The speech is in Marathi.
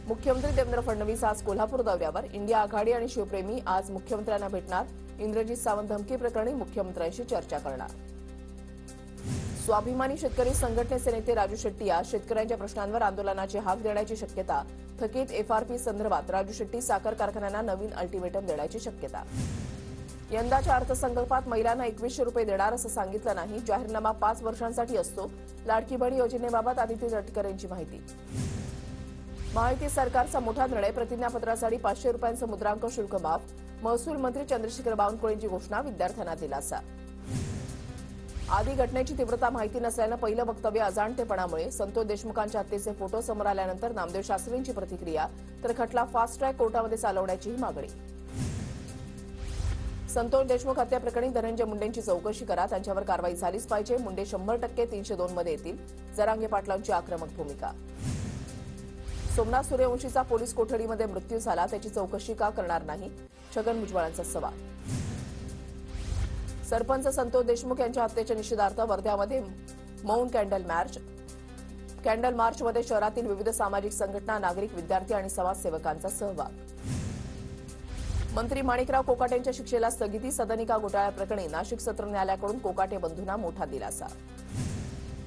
मुख्यमंत्री देवेंद्र फडणवीस आज कोल्हापूर दौऱ्यावर. इंडिया आघाडी आणि शिवप्रेमी आज मुख्यमंत्र्यांना भेटणार. इंद्रजित सावंत धमकी प्रकरणी मुख्यमंत्र्यांशी चर्चा करणार. स्वाभिमानी शेतकरी संघटनेचे नेते राजू शेट्टी आज शेतकऱ्यांच्या प्रश्नांवर आंदोलनाची हाक देण्याची शक्यता. थकीत एफआरपी संदर्भात राजू शेट्टी साखर कारखान्यांना नवीन अल्टिमेटम देण्याची शक्यता. यंदाच्या अर्थसंकल्पात महिलांना 2100 रुपये देणार असं सांगितलं नाही. जाहीरनामा 5 वर्षांसाठी असतो. लाडकी बहीण योजनेबाबत आदित्य तटकरे यांची माहिती. महायुती सरकारचा मोठा निर्णय. प्रतिज्ञापत्रासाठी 500 रुपयांचं मुद्रांक शुल्क माफ. महसूल मंत्री चंद्रशेखर बावनकुळेंची घोषणा. विद्यार्थ्यांना दिलासा. आदी घटनेची तीव्रता माहिती नसल्यानं पहिलं वक्तव्य अजाणतेपणामुळे. संतोष देशमुखांच्या हत्येचे फोटो समोर आल्यानंतर नामदेव शास्त्रींची प्रतिक्रिया. तर खटला फास्ट ट्रॅक कोर्टामध्ये चालवण्याचीही मागणी. संतोष देशमुख हत्या प्रकरणी धनंजय मुंडेंची चौकशी करा. त्यांच्यावर कारवाई झालीच पाहिजे. मुंडे 100% 302 मध्ये येतील. जरांगे पाटलांची आक्रमक भूमिका. सोमनाथ सूर्यवंशीचा पोलीस कोठडीमध्ये मृत्यू झाला. त्याची चौकशी का करणार नाही. छगन भुजबळांचा सवाल. सरपंच संतोष देशमुख यांच्या हत्येच्या निषेधार्थ वर्ध्यामध्ये मौन कॅन्डल मार्च. कॅन्डल मार्चमध्ये शहरातील विविध सामाजिक संघटना, नागरिक, विद्यार्थी आणि समाजसेवकांचा सहभाग. मंत्री माणिकराव कोकाटेंच्या शिक्षेला स्थगिती. सदनिका घोटाळ्याप्रकरणी नाशिक सत्र न्यायालयाकडून कोकाटे बंधूंना मोठा दिलासा.